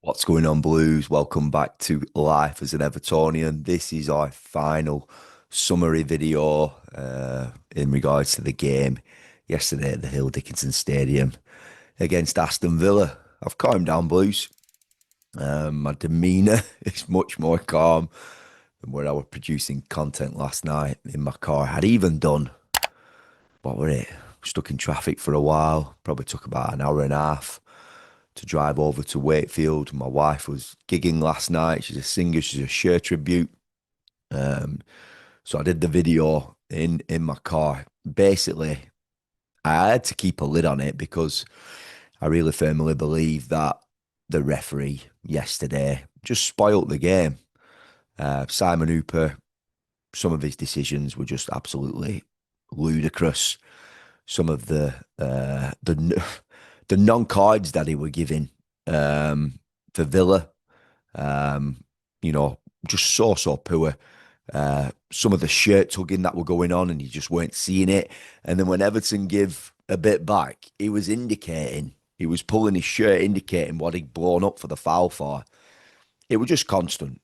What's going on, Blues? Welcome back to Life as an Evertonian. This is our final summary video in regards to the game yesterday at the Hill Dickinson Stadium against Aston Villa. I've calmed down, Blues. My demeanour is much more calm than when I was producing content last night in my car. I'd even done, what were it? Stuck in traffic for a while. Probably took about an hour and a half to drive over to Wakefield. My wife was gigging last night. She's a singer. She's a Cher tribute. Um, so I did the video in my car. Basically, I had to keep a lid on it because I really firmly believe that the referee yesterday just spoilt the game. Simon Hooper, some of his decisions were just absolutely ludicrous. Some of the non-cards that he were giving for Villa, um, you know, just so poor. Some of the shirt tugging that were going on, and you just weren't seeing it. And then when Everton give a bit back, he was indicating, he was pulling his shirt, indicating what he'd blown up for the foul for. It was just constant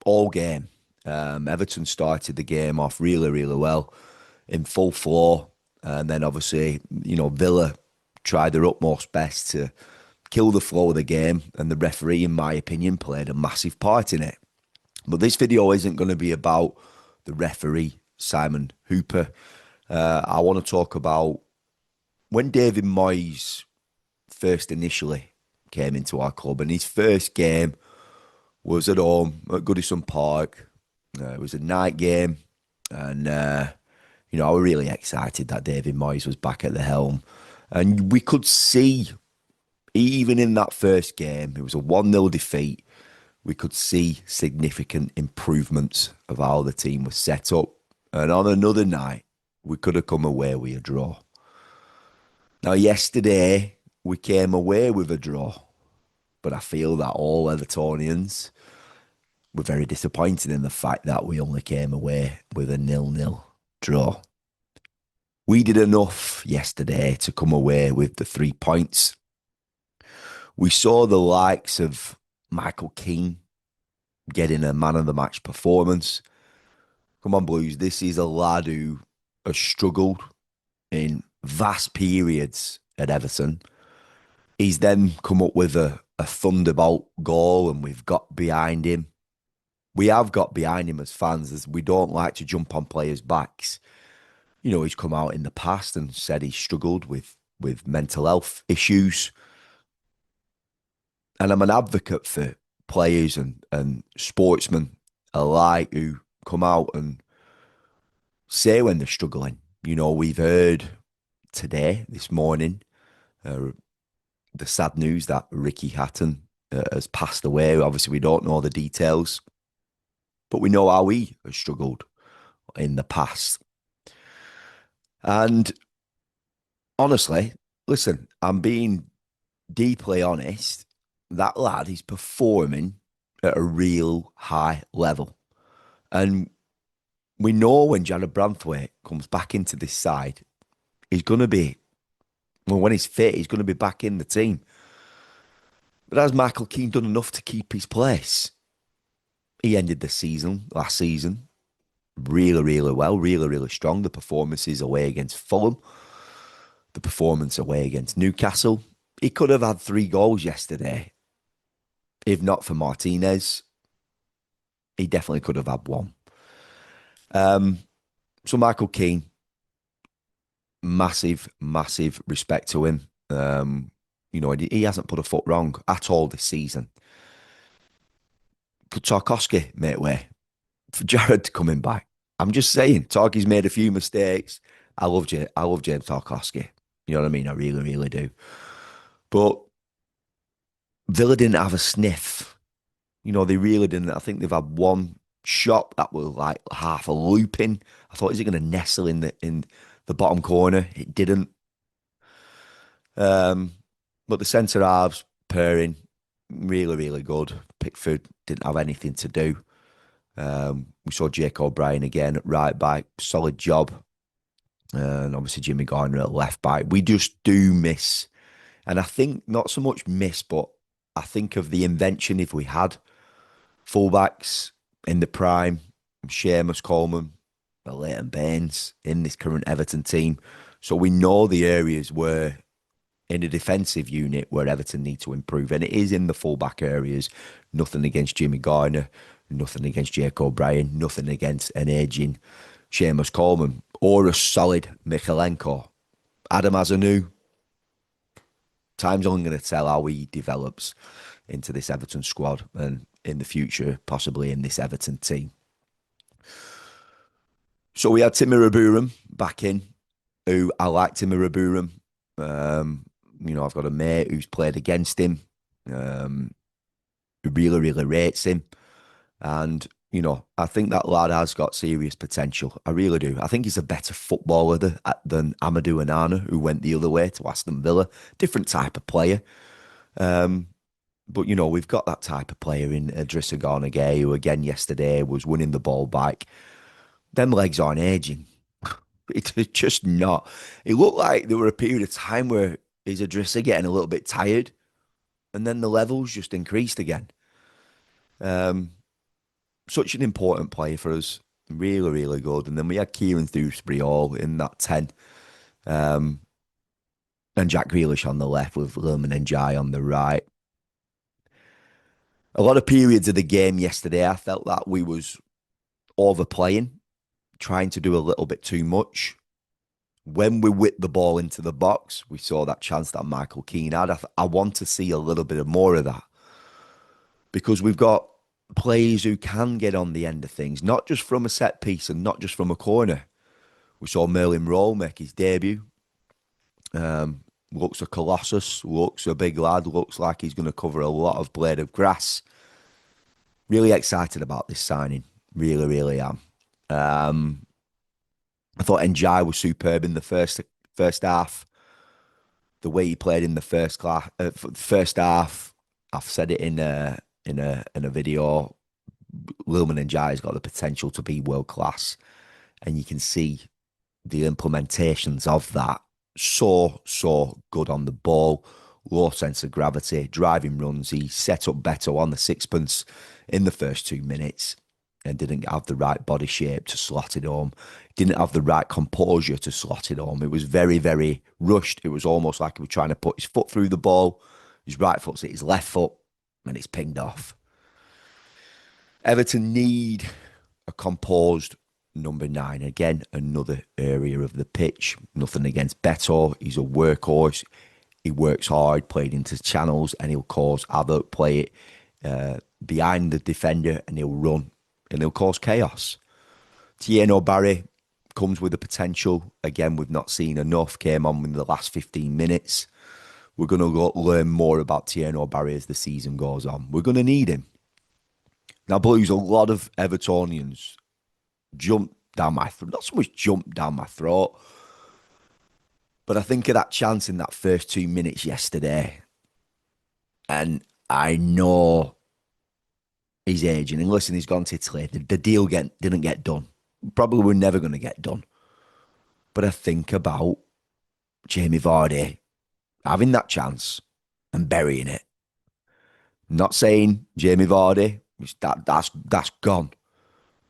all game. Everton started the game off really, really well in full flow. And then obviously, Villa tried their utmost best to kill the flow of the game. And the referee, in my opinion, played a massive part in it. But this video isn't going to be about the referee, Simon Hooper. I want to talk about when David Moyes first initially came into our club, and his first game was at home at Goodison Park. It was a night game, and I was really excited that David Moyes was back at the helm. And we could see, even in that first game, it was a 1-0 defeat, we could see significant improvements of how the team was set up. And on another night, we could have come away with a draw. Now, yesterday, we came away with a draw, but I feel that all Evertonians were very disappointed in the fact that we only came away with a 0-0 draw. We did enough yesterday to come away with the 3 points. We saw the likes of Michael Keane getting a man of the match performance. Come on, Blues. This is a lad who has struggled in vast periods at Everton. He's then come up with a thunderbolt goal, and we've got behind him. We have got behind him as fans, as we don't like to jump on players' backs. He's come out in the past and said he struggled with mental health issues. And I'm an advocate for players and sportsmen alike who come out and say when they're struggling. We've heard today, this morning, the sad news that Ricky Hatton has passed away. Obviously, we don't know the details, but we know how he has struggled in the past. And honestly, listen, I'm being deeply honest. That lad is performing at a real high level. And we know when Jared Branthwaite comes back into this side, he's going to be, well, when he's fit, he's going to be back in the team. But has Michael Keane done enough to keep his place? He ended the season, last season, really, really well, really, really strong. The performances away against Fulham, the performance away against Newcastle. He could have had 3 goals yesterday. If not for Martinez, he definitely could have had 1. So Michael Keane, massive, massive respect to him. He hasn't put a foot wrong at all this season. Could Tarkowski make way for Jared coming back? I'm just saying, Tarky's made a few mistakes. I love James Tarkowski. You know what I mean? I really, really do. But Villa didn't have a sniff. They really didn't. I think they've had 1 shot that was like half a looping. I thought, is it going to nestle in the bottom corner? It didn't. But the centre halves pairing, really, really good. Pickford didn't have anything to do. We saw Jake O'Brien again at right back, solid job. And obviously Jimmy Garner at left back. We just do miss, and I think not so much miss, but I think of the invention if we had fullbacks in the prime, Seamus Coleman, Leighton Baines in this current Everton team. So we know the areas where in a defensive unit where Everton need to improve. And it is in the fullback areas. Nothing against Jimmy Garner, nothing against Jake O'Brien, nothing against an aging Seamus Coleman or a solid Mikhalenko. Adam Azanu, time's only going to tell how he develops into this Everton squad and in the future, possibly in this Everton team. So we had Timmy Raburam back in, who I like Timmy Raburam. I've got a mate who's played against him, who really, really rates him. And, I think that lad has got serious potential. I really do. I think he's a better footballer than Amadou Onana, who went the other way to Aston Villa. Different type of player. But, we've got that type of player in Idrissa Gana Gueye, who again yesterday was winning the ball back. Them legs aren't aging. It's just not. It looked like there were a period of time where is Idrissa getting a little bit tired, and then the levels just increased again. Such an important player for us. Really, really good. And then we had Kieran Dewsbury all in that 10. And Jack Grealish on the left with Lerman and Jai on the right. A lot of periods of the game yesterday, I felt that we was overplaying, trying to do a little bit too much. When we whipped the ball into the box, we saw that chance that Michael Keane had. I want to see a little bit more of that because we've got players who can get on the end of things, not just from a set piece and not just from a corner. We saw Merlin Roll make his debut. Looks a colossus, looks a big lad, looks like he's going to cover a lot of blade of grass. Really excited about this signing. Really, really am. I thought Njai was superb in the first half. The way he played in the first half, I've said it in a video. Lilman Njai has got the potential to be world class, and you can see the implementations of that. So good on the ball, low sense of gravity, driving runs. He set up Beto on the sixpence in the first 2 minutes and didn't have the right body shape to slot it home. Didn't have the right composure to slot it home. It was very, very rushed. It was almost like he was trying to put his foot through the ball. His right foot's hit his left foot, and it's pinged off. Everton need a composed number 9. Again, another area of the pitch. Nothing against Beto. He's a workhorse. He works hard, played into channels, and he'll cause havoc, play it behind the defender, and he'll run, and he'll cause chaos. Tieno Barry comes with the potential. Again, we've not seen enough. Came on in the last 15 minutes. We're going to learn more about Tieno Barry as the season goes on. We're going to need him. Now, Blues, a lot of Evertonians jump down my throat. Not so much jump down my throat, but I think of that chance in that first 2 minutes yesterday. And I know he's aging. And listen, he's gone to Italy. The deal didn't get done. Probably we're never going to get done. But I think about Jamie Vardy having that chance and burying it. Not saying Jamie Vardy, that's gone.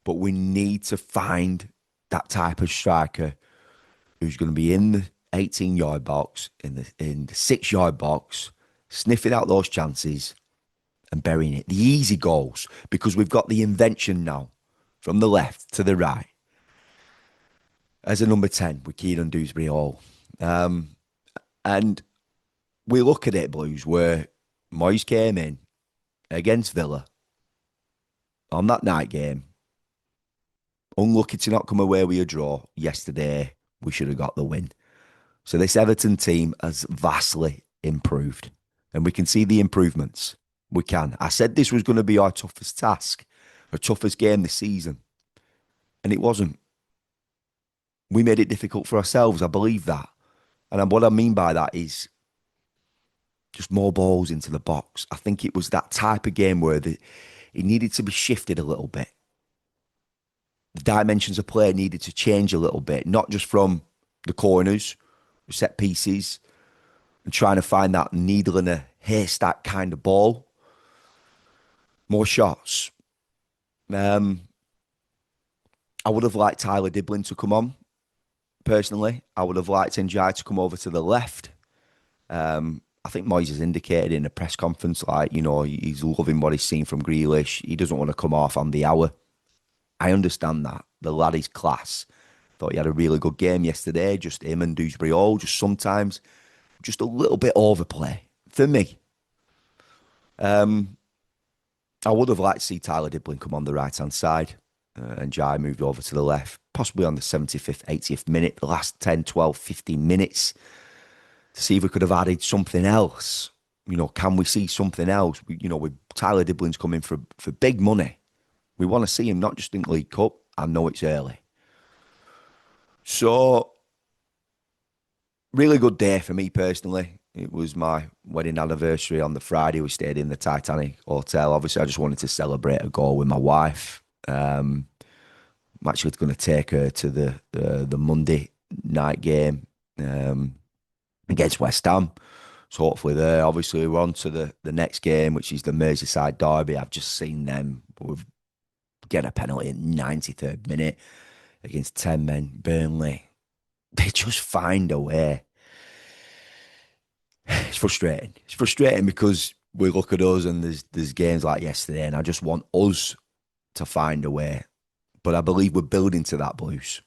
But we need to find that type of striker who's going to be in the 18-yard box, in the 6-yard box, sniffing out those chances and burying it. The easy goals, because we've got the invention now from the left to the right. As a number 10 with Kieran Dewsbury Hall. And we look at it, Blues, where Moyes came in against Villa on that night game. Unlucky to not come away with a draw yesterday. We should have got the win. So this Everton team has vastly improved. And we can see the improvements. We can. I said this was going to be our toughest task, our toughest game this season. And it wasn't. We made it difficult for ourselves. I believe that. And what I mean by that is just more balls into the box. I think it was that type of game where it needed to be shifted a little bit. The dimensions of play needed to change a little bit, not just from the corners, set pieces, and trying to find that needle in a haystack kind of ball. More shots. Um, I would have liked Tyler Diblin to come on, personally. I would have liked Njai to come over to the left. I think Moyes has indicated in a press conference, like, he's loving what he's seen from Grealish. He doesn't want to come off on the hour. I understand that. The lad is class. Thought he had a really good game yesterday. Just him and Dewsbury Hall, just sometimes, just a little bit overplay for me. I would have liked to see Tyler Diblin come on the right-hand side and Jai moved over to the left, possibly on the 75th, 80th minute, the last 10, 12, 15 minutes, to see if we could have added something else. Can we see something else? With Tyler Diblin's coming for big money. We want to see him not just in League Cup. I know it's early. So, really good day for me personally. It was my wedding anniversary on the Friday. We stayed in the Titanic Hotel. Obviously, I just wanted to celebrate a goal with my wife. I'm actually going to take her to the Monday night game against West Ham. So hopefully there. Obviously, we're on to the next game, which is the Merseyside derby. I've just seen them. We've get a penalty in 93rd minute against 10 men, Burnley. They just find a way. It's frustrating. It's frustrating because we look at us and there's games like yesterday, and I just want us to find a way. But I believe we're building to that, Blues.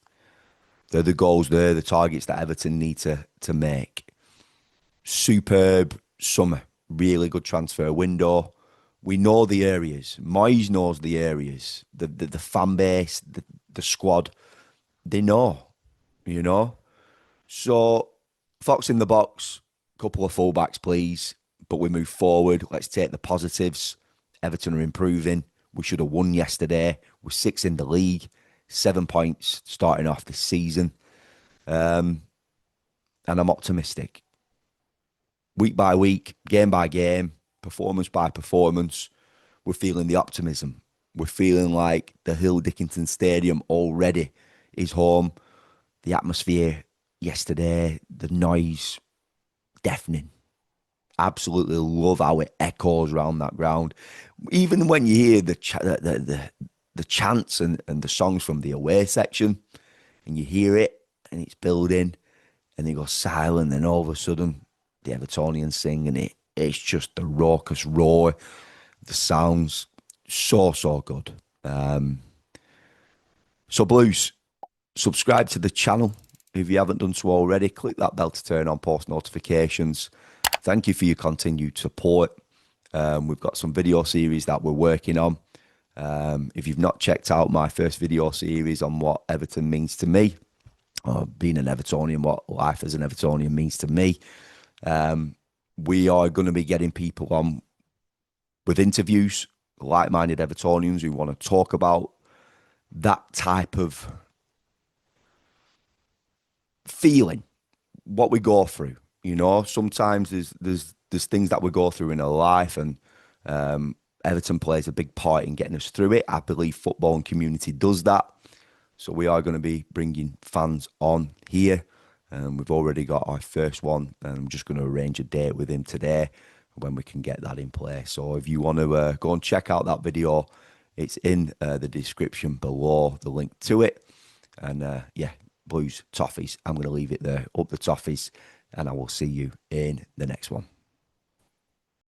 They're the goals, they're the targets that Everton need to make. Superb summer. Really good transfer window. We know the areas. Moyes knows the areas. The fan base, the squad, they know, So, Fox in the box, couple of fullbacks, please. But we move forward. Let's take the positives. Everton are improving. We should have won yesterday. We're 6th in the league, 7 points starting off this season. And I'm optimistic. Week by week, game by game, performance by performance, we're feeling the optimism. We're feeling like the Hill Dickinson Stadium already is home. The atmosphere yesterday, the noise, deafening. Absolutely love how it echoes around that ground. Even when you hear the chants and the songs from the away section, and you hear it, and it's building, and they go silent, and all of a sudden, the Evertonians sing, and it's just the raucous roar, the sounds, so good. So Blues, subscribe to the channel if you haven't done so already. Click that bell to turn on post notifications. Thank you for your continued support. We've got some video series that we're working on. If you've not checked out my first video series on what Everton means to me, or being an Evertonian, what life as an Evertonian means to me, we are going to be getting people on with interviews, like-minded Evertonians who want to talk about that type of feeling, what we go through. Sometimes there's things that we go through in our life, and Everton plays a big part in getting us through it. I believe football and community does that. So we are going to be bringing fans on here. We've already got our first one, and I'm just going to arrange a date with him today when we can get that in place. So if you want to go and check out that video, it's in the description below, the link to it. And yeah, Blues, Toffees, I'm going to leave it there, up the Toffees, and I will see you in the next one.